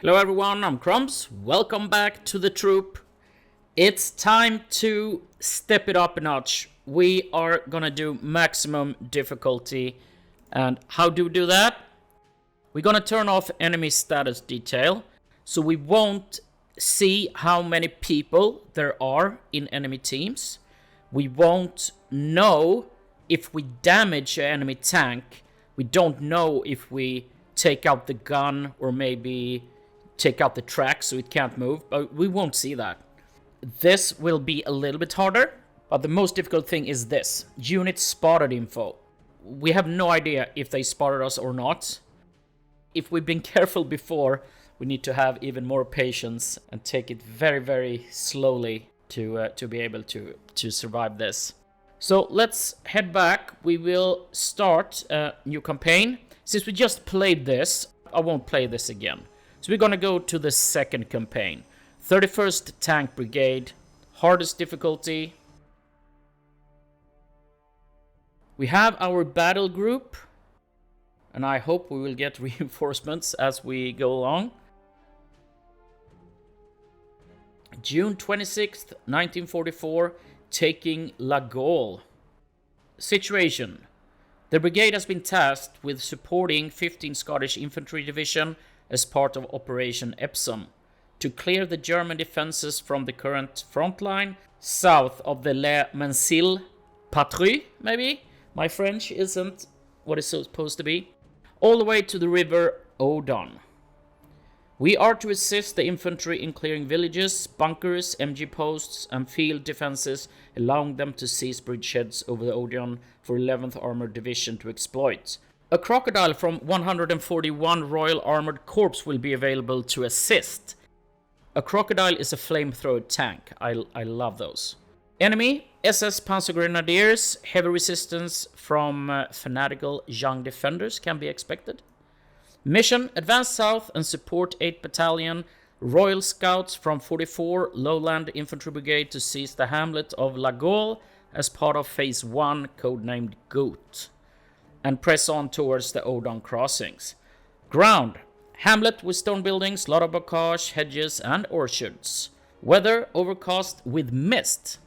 Hello everyone, I'm Crumbs. Welcome back to the troop. It's time to step it up a notch. We are gonna do maximum difficulty. And how do we do that? We're gonna turn off enemy status detail, so we won't see how many people there are in enemy teams. We won't know if we damage an enemy tank. We don't know if we take out the gun or maybe take out the track so it can't move, but we won't see that. This will be a little bit harder, but the most difficult thing is this: unit spotted info. We have no idea if they spotted us or not. If we've been careful before, we need to have even more patience and take it very, very slowly to be able to survive this. So let's head back. We will start a new campaign. Since we just played this, I won't play this again. So we're gonna go to the second campaign. 31st Tank Brigade, hardest difficulty. We have our battle group, and I hope we will get reinforcements as we go along. June 26th, 1944, taking Lagul. Situation: the brigade has been tasked with supporting 15th Scottish Infantry Division as part of Operation Epsom to clear the German defenses from the current front line south of the Le Mensil Patrouille, maybe? My French isn't what it's supposed to be. All the way to the River Odon. We are to assist the infantry in clearing villages, bunkers, MG posts and field defenses, allowing them to seize bridgeheads over the Odon for 11th Armored Division to exploit. A Crocodile from 141 Royal Armored Corps will be available to assist. A Crocodile is a flamethrower tank. I love those. Enemy: SS Panzergrenadiers. Heavy resistance from fanatical young defenders can be expected. Mission: advance south and support 8th Battalion Royal Scouts from 44 Lowland Infantry Brigade to seize the hamlet of Lagul as part of Phase 1, codenamed Goat, and press on towards the Odon crossings. Ground: hamlet with stone buildings, lot of bocage, hedges and orchards. Weather: overcast with mist.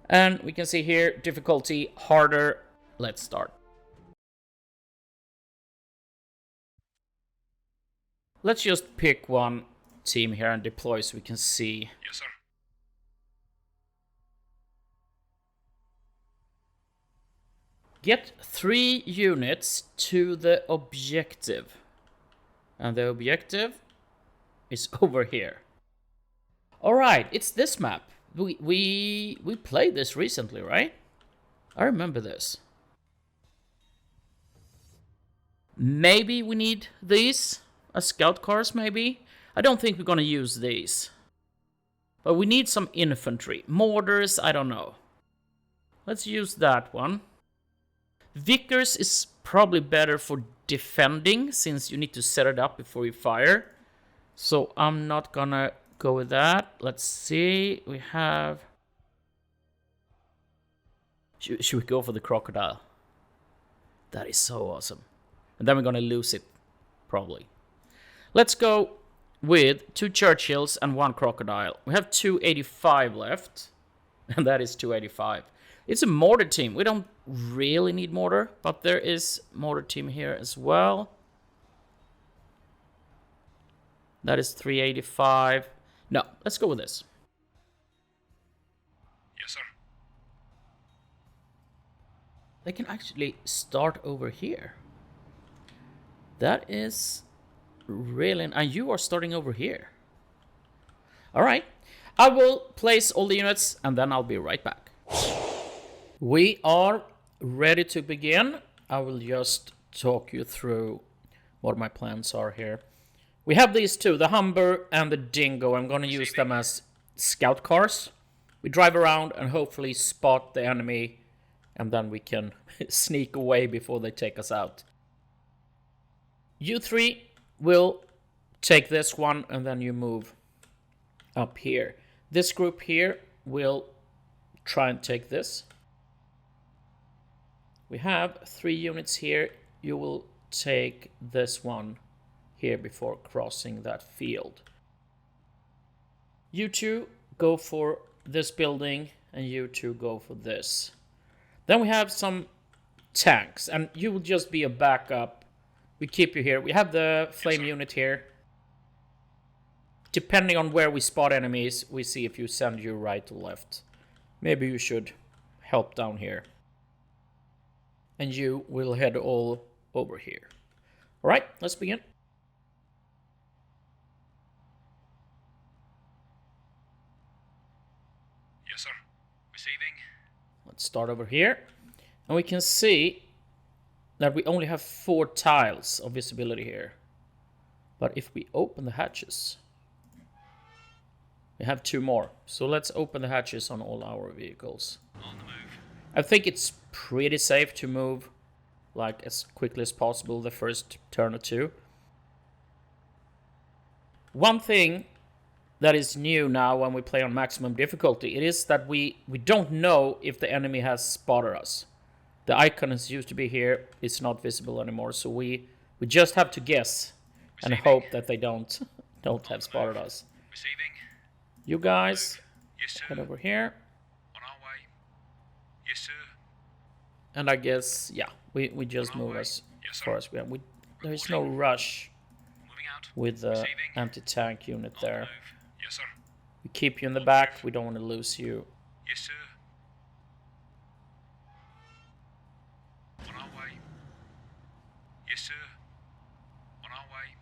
And we can see here, difficulty harder. Let's start. Let's just pick one team here and deploy so we can see. Yes, sir. Get 3 units to the objective. And the objective is over here. Alright, it's this map. We played this recently, right? I remember this. Maybe we need these as scout cars, maybe? I don't think we're gonna use these. But we need some infantry. Mortars, I don't know. Let's use that one. Vickers is probably better for defending, since you need to set it up before you fire. So I'm not gonna go with that. Let's see. We have... Should we go for the Crocodile? That is so awesome. And then we're gonna lose it, probably. Let's go with 2 Churchills and 1 Crocodile. We have 285 left. And that is 285. It's a mortar team. We don't really need mortar, but there is mortar team here as well. That is 385. No, let's go with this. Yes, sir. They can actually start over here. That is really... And you are starting over here. Alright. I will place all the units and then I'll be right back. We are ready to begin. I will just talk you through what my plans are here. We have these two, the Humber and the Dingo. I'm going to use them as scout cars. We drive around and hopefully spot the enemy, and then we can sneak away before they take us out. You 3 will take this one, and then you move up here. This group here will try and take this. We have 3 units here. You will take this one here before crossing that field. You two go for this building, and you two go for this. Then we have some tanks, and you will just be a backup. We keep you here. We have the flame unit here. Depending on where we spot enemies, we see if you send you right or left. Maybe you should help down here. And you will head all over here. Alright, let's begin. Yes, sir. Receiving. Let's start over here. And we can see that we only have 4 tiles of visibility here. But if we open the hatches, we have 2 more. So let's open the hatches on all our vehicles. On the move. I think it's pretty safe to move like as quickly as possible the first turn or 2. One thing that is new now when we play on maximum difficulty, it is that we don't know if the enemy has spotted us. The icon is used to be here, it's not visible anymore, so we just have to guess and hope that they don't have spotted us. Receiving. You guys, Yes, sir. head over here. On our way. Yes, sir. And I guess, yeah, we just move as far as we can. There is no rush Moving out. with the Receiving. anti-tank unit On the there. move. Yes, sir. We keep you in the back, we don't want to lose you. Yes, sir. On our way. Yes, sir. On our way.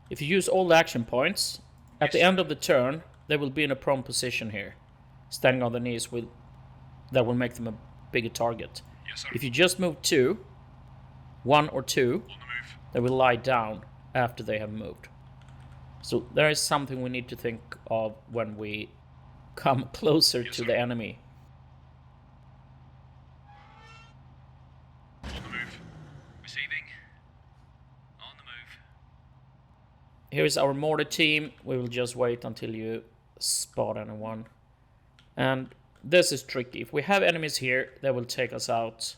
If you use all the action points, at the end of the turn, they will be in a prone position here. Standing on their knees, that will make them a bigger target. Yes, sir. If you just move 2, 1 or 2, On the move. they will lie down after they have moved. So there is something we need to think of when we come closer to the enemy. On the move. Receiving. On the move. Here is our mortar team. We will just wait until you spot anyone. And this is tricky. If we have enemies here, they will take us out.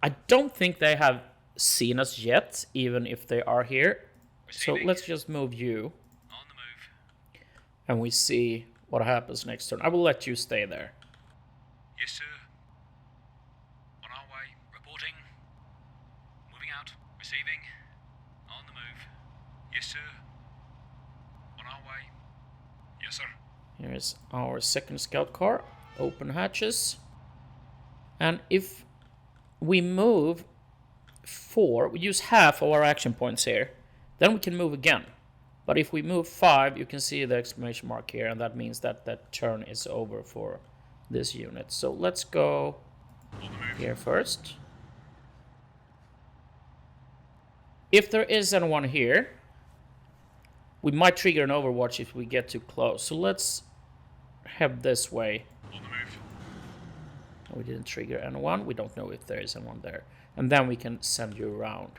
I don't think they have seen us yet, even if they are here. So Receiving. let's just move you, On the move. and we see what happens next turn. I will let you stay there. Yes, sir. On our way. Reporting. Moving out. Receiving. On the move. Yes, sir. On our way. Yes, sir. Here is our second scout car. Open hatches. And if we move 4, we use half of our action points here, then we can move again. But if we move 5, you can see the exclamation mark here, and that means that that turn is over for this unit. So let's go On the move. here first. If there is anyone here, we might trigger an overwatch if we get too close. So let's head this way. On the move. We didn't trigger anyone. We don't know if there is anyone there. And then we can send you around.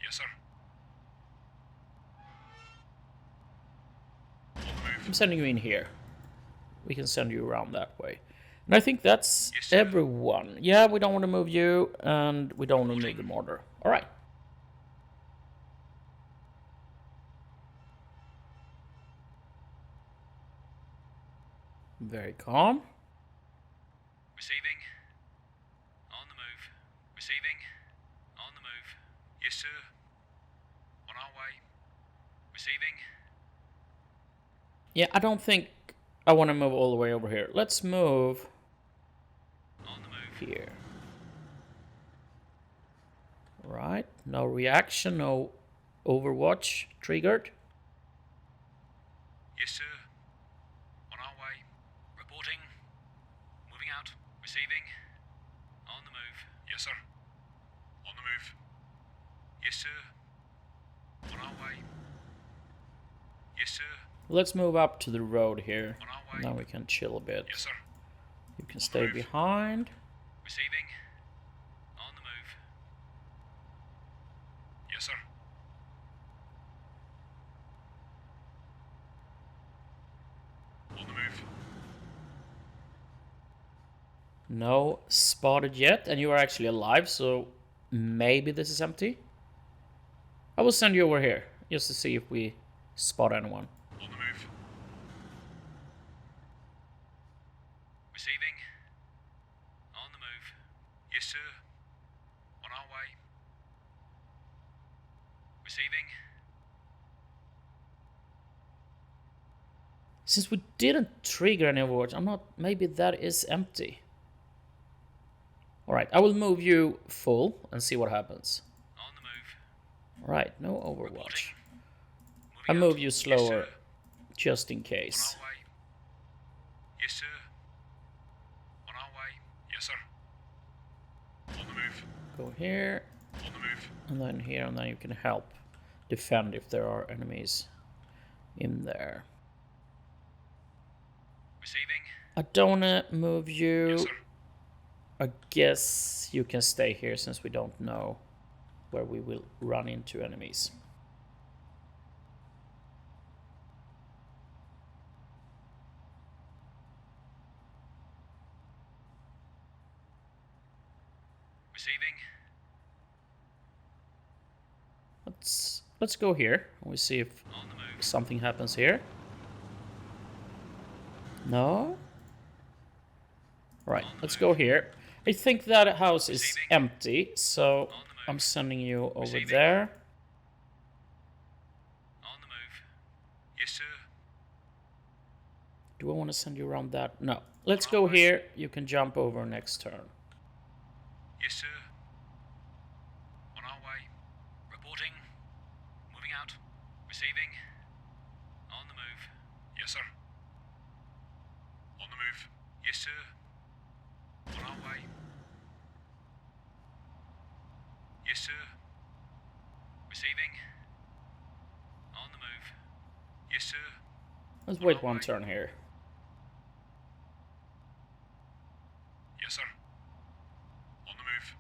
Yes, sir. On the move. I'm sending you in here. We can send you around that way. And I think that's Yes, sir. everyone. Yeah, we don't want to move you, and we don't want to move the mortar. All right. Very calm. Receiving. On the move. Receiving. On the move. Yes, sir. On our way. Receiving. Yeah, I don't think I want to move all the way over here. Let's move On the move. here. Right. No reaction, no overwatch triggered. Yes, sir. On our way. Reporting. Moving out. Receiving. On the move. Yes, sir. On the move. Yes, sir. On our way. Yes, sir. Let's move up to the road here. On our way. Now we can chill a bit. Yes, sir. You can stay behind. Receiving. On the move. Yes, sir. On the move. No spotted yet, and you are actually alive, so maybe this is empty. I will send you over here, just to see if we spot anyone. On the move. Receiving. On the move. Yes, sir. On our way. Receiving. Since we didn't trigger any overwatch, I'm not... maybe that is empty. Alright, I will move you full and see what happens. On the move. Alright, no overwatch. Reporting. I Moving move out. you Yes, slower, sir. just in On case. our way. Yes, sir. On our way. Yes, sir. On the move. Go here, On the move. and then here, and then you can help defend if there are enemies in there. Receiving. I don't wanna move you. Yes, sir. I guess you can stay here since we don't know where we will run into enemies. Receiving. Let's go here and we see if On the move. something happens here. No? Right, let's go here. I think that house is Receiving. empty, so On the move. I'm sending you over Receiving. there. On the move. Yes, sir. Do I want to send you around that? No. Let's go here. You can jump over next turn. Yes, sir. On our way. Reporting. Moving out. Receiving. On the move. Yes, sir. On the move. Yes, sir. On our way. Yes, sir. Receiving. On the move. Yes, sir. Let's wait one turn here. Yes, sir. On the move.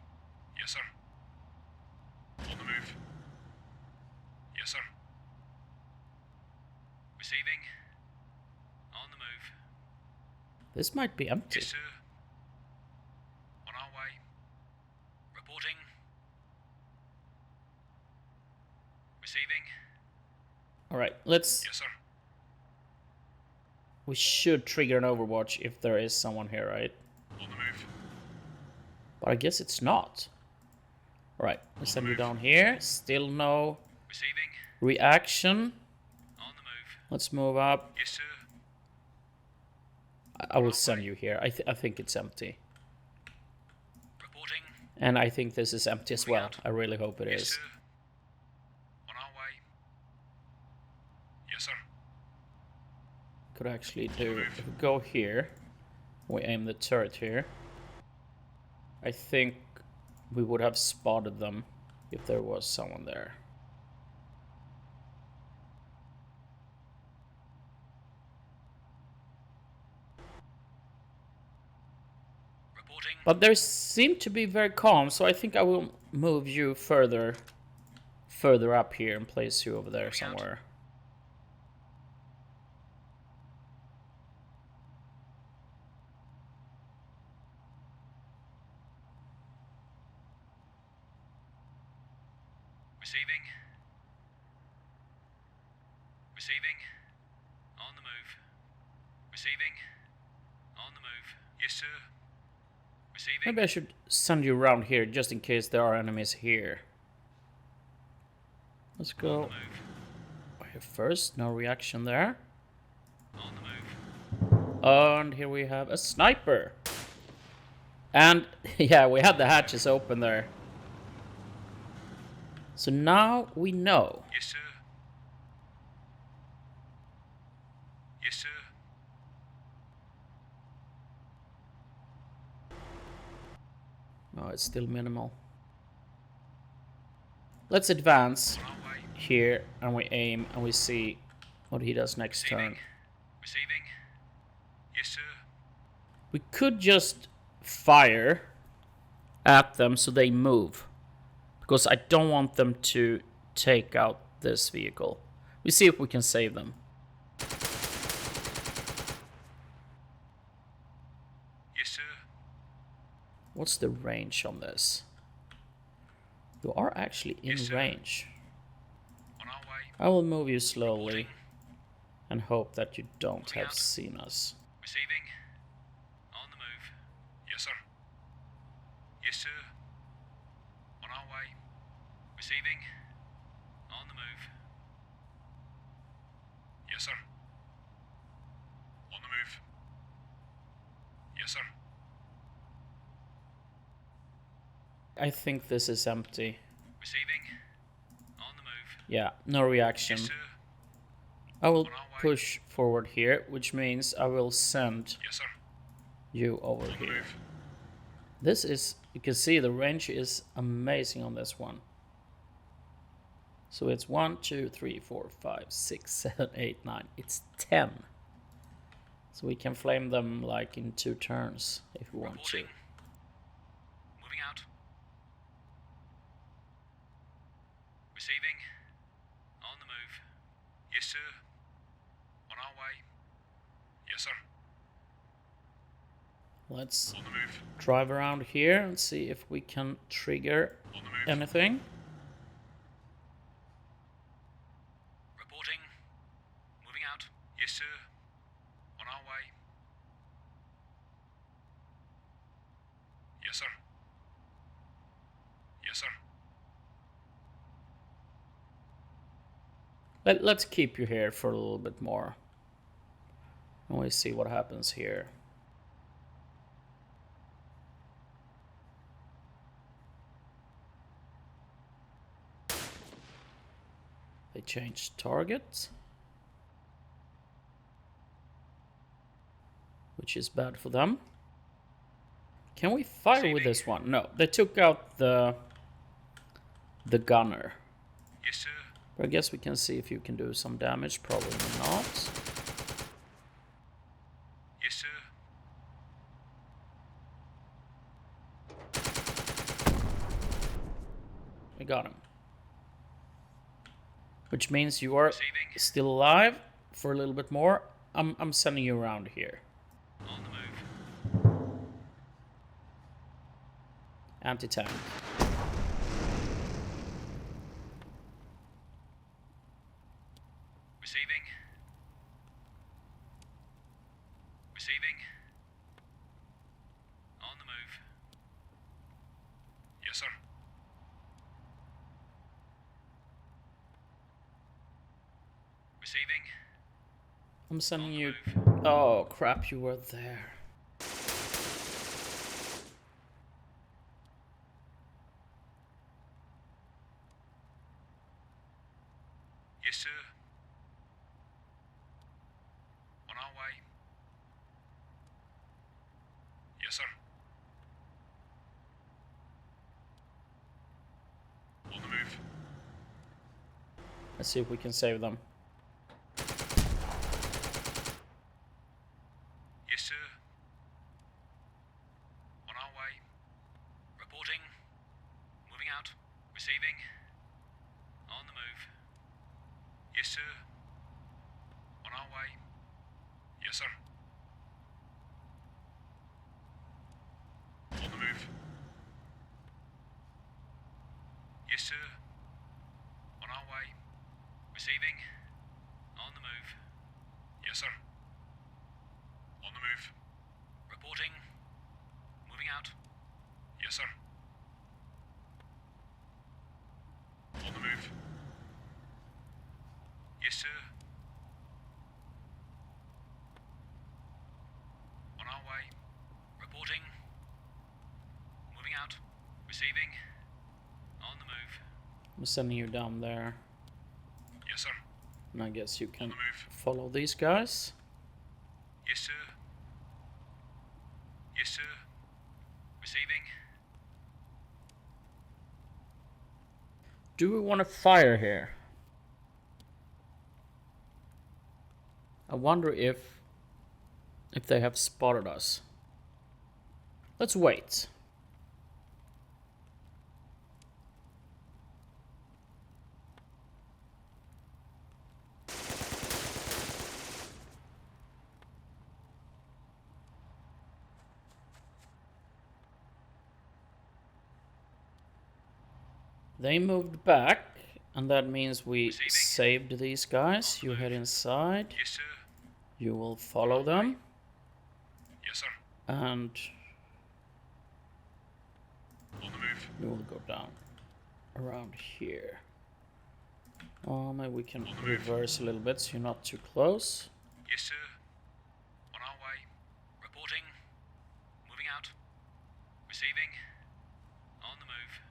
Yes, sir. On the move. Yes, sir. Receiving. On the move. This might be empty. Yes, sir. On our way. Reporting. Receiving. Alright, let's... Yes, sir. We should trigger an overwatch if there is someone here, right? On the move. But I guess it's not. Alright, let's send you down here. Still no Receiving. reaction. On the move. Let's move up. Yes, sir. I will send you here. I think it's empty. Reporting. And I think this is empty as well. I really hope it Yes, is. sir. On our way. Yes, sir. Could actually do... If we go here, we aim the turret here. I think we would have spotted them if there was someone there. Reporting. But they seem to be very calm, so I think I will move you further up here and place you over there somewhere. Receiving. Receiving. On the move. Receiving. On the move. Yes, sir. Receiving. Maybe I should send you around here just in case there are enemies here. Let's On go the move. here first. No reaction there. On the move. And here we have a sniper. And yeah, we had the hatches open there. So now we know. Yes, sir. Yes, sir. Oh, it's still minimal. Let's advance On our way. here and we aim and we see what he does next turn. Receiving. Receiving. Yes, sir. We could just fire at them so they move. Because I don't want them to take out this vehicle. We see if we can save them. Yes, sir. What's the range on this? You are actually in range. On our way. I will move you slowly Reporting. and hope that you don't Moving have out. seen us. Receiving. On the move. Yes, sir. Yes, sir. On our way. Receiving. On the move. Yes, sir. On the move. Yes, sir. I think this is empty. Receiving. On the move. Yeah, no reaction. Yes, sir. I will On our way. push forward here, which means I will send Yes, sir. you over On the here. move. This is, you can see the range is amazing on this one. So it's 1, 2, 3, 4, 5, 6, 7, 8, 9. It's 10. So we can flame them like in 2 turns if we want to. Reporting. Moving out. Receiving. On the move. Yes, sir. On our way. Yes, sir. Let's On the move. drive around here and see if we can trigger On the move. anything. Reporting. Moving out. Yes, sir. On our way. Yes, sir. Yes, sir. Let's keep you here for a little bit more. And we see what happens here. They changed target, which is bad for them. Can we fire with this one? No, they took out the gunner. Yes, sir. But I guess we can see if you can do some damage. Probably not. Yes, sir. We got him. Which means you are Receiving. still alive for a little bit more. I'm sending you around here. On the move. Anti-tank. Receiving. Receiving. On the move. Yes, sir. Receiving. I'm sending On the you... move. Oh, crap, you were there. Yes, sir. On our way. Yes, sir. On the move. Let's see if we can save them. Yes, sir. On our way. Reporting. Moving out. Receiving. On the move. Yes, sir. On our way. Yes, sir. On the move. Yes, sir. On our way. Receiving. On the move. Yes, sir. On the move. Reporting. Moving out. Yes, sir. On the move. Yes, sir. On our way. Reporting. Moving out. Receiving. On the move. I'm sending you down there. Yes, sir. And I guess you On can the move. follow these guys. Yes, sir. Yes, sir. Receiving. Do we want to fire here? I wonder if they have spotted us. Let's wait. They moved back, and that means we Receiving. saved these guys. You head inside. Yes, sir. You will follow them, Yes, sir. and On the move. you will go down around here. Maybe we can On the move. reverse a little bit so you're not too close. Yes, sir. On our way. Reporting. Moving out. Receiving. On the move.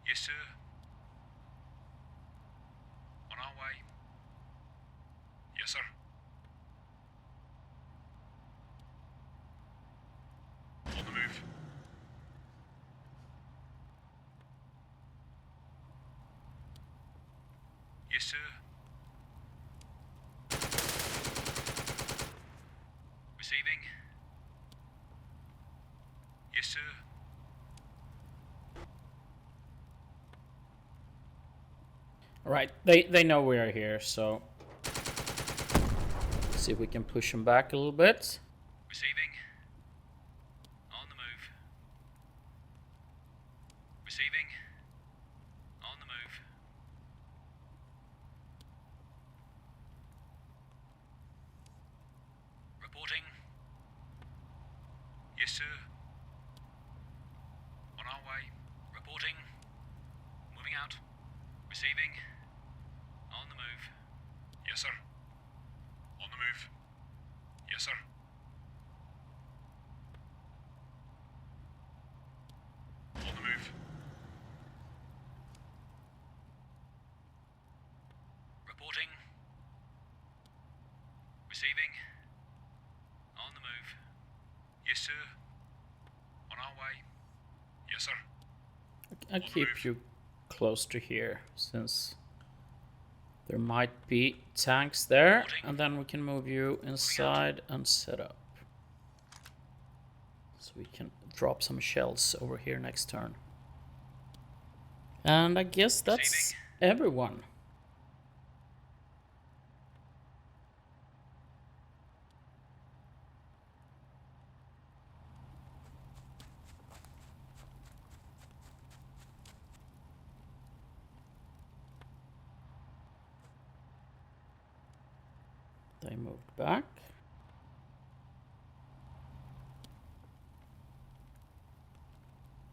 Yes, sir. On our way. Yes, sir. On the move. Yes, sir. Receiving. Yes, sir. Alright, they know we are here, so see if we can push them back a little bit. Receiving. On the move. Receiving. On the move. Reporting. Yes, sir. On our way. Reporting. Moving out. Receiving. On the move. Yes, sir. On the move. Yes, sir. On the move. Reporting. Receiving. On the move. Yes, sir. On our way. Yes, sir. I'll keep you close to here, since there might be tanks there, and then we can move you inside and set up. So we can drop some shells over here next turn. And I guess that's everyone. They moved back.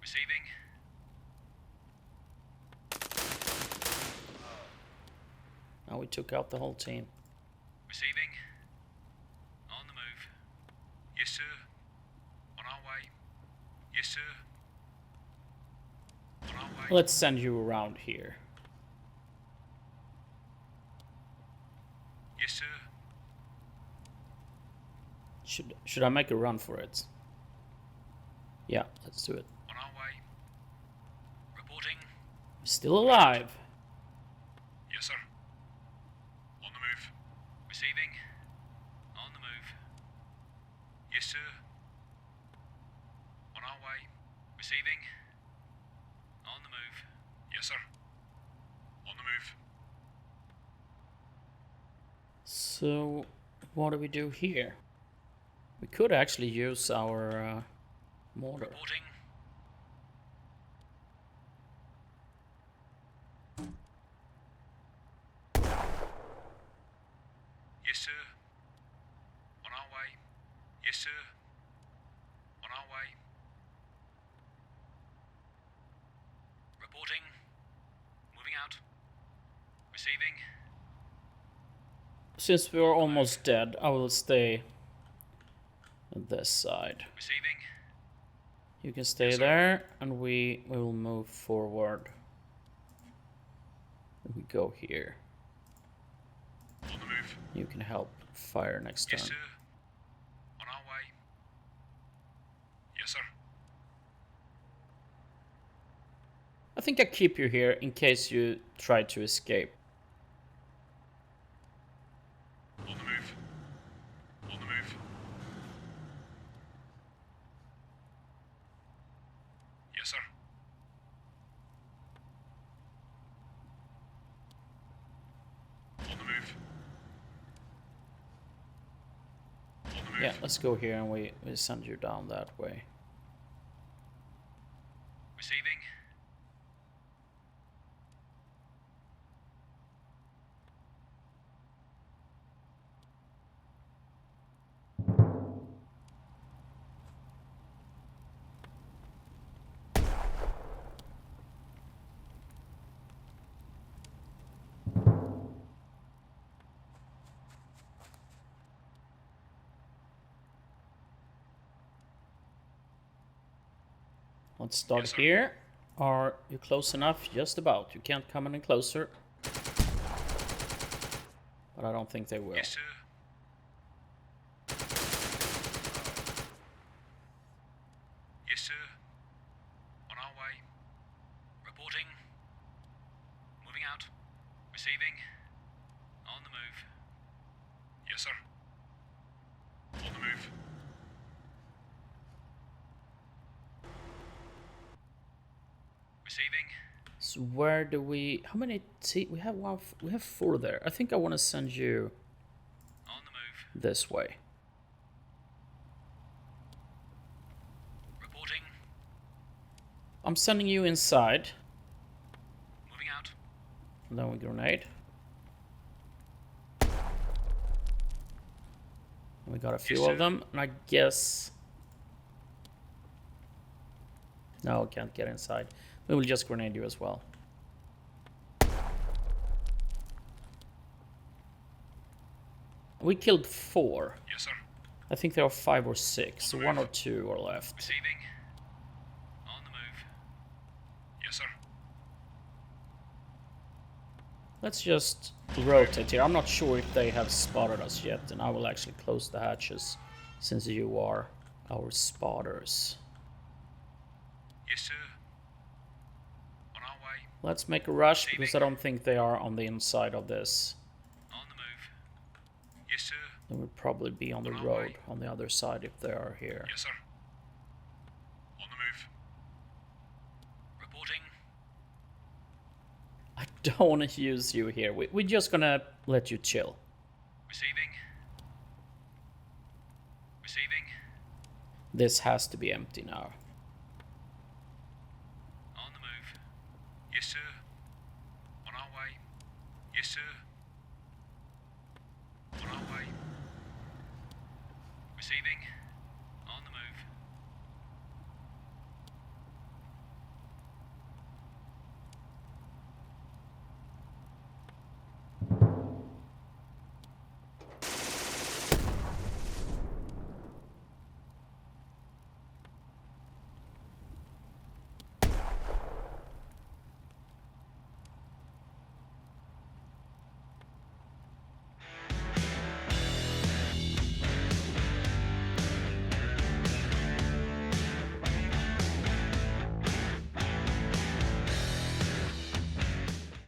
Receiving. Now we took out the whole team. Receiving. On the move. Yes, sir. On our way. Yes, sir. On our way. Let's send you around here. Yes, sir. Should I make a run for it? Yeah, let's do it. On our way. Reporting. Still alive. Yes, sir. On the move. Receiving. On the move. Yes, sir. On our way. Receiving. On the move. Yes, sir. On the move. So, what do we do here? We could actually use our mortar. Reporting. Yes, sir. On our way. Yes, sir. On our way. Reporting. Moving out. Receiving. Since we are almost dead, I will stay on this side. Receiving. You can stay Yes, sir. there, and we will move forward. We go here. On the move. You can help fire next Yes, turn. sir. On our way. Yes, sir. I think I keep you here in case you try to escape. On the move. On the move. Yes, sir. On the move. On the move. Yeah, let's go here and we send you down that way. Receiving. Let's start Yes, sir. here. Are you close enough? Just about. You can't come any closer. But I don't think they will. Yes, sir. Yes, sir. On our way. Reporting. Moving out. Receiving. On the move. Yes, sir. On the move. Receiving. So where do we... How many... we have one... We have 4 there. I think I want to send you On the move. this way. Reporting. I'm sending you inside. Moving out. And then we grenade. We got a few Yes, of sir. them. And I guess... No, we can't get inside. We will just grenade you as well. We killed 4. Yes, sir. I think there are 5 or 6. So 1 or 2 are left. Receiving. On the move. Yes, sir. Let's just rotate here. I'm not sure if they have spotted us yet. And I will actually close the hatches since you are our spotters. Yes, sir. On our way. Let's make a rush because I don't think they are on the inside of this. On the move. Yes, sir. They will probably be on the On our road way. on the other side if they are here. Yes, sir. On the move. Reporting. I don't want to use you here. We're just gonna let you chill. Receiving. Receiving. This has to be empty now. On the move. Yes, sir. On our way. Yes, sir.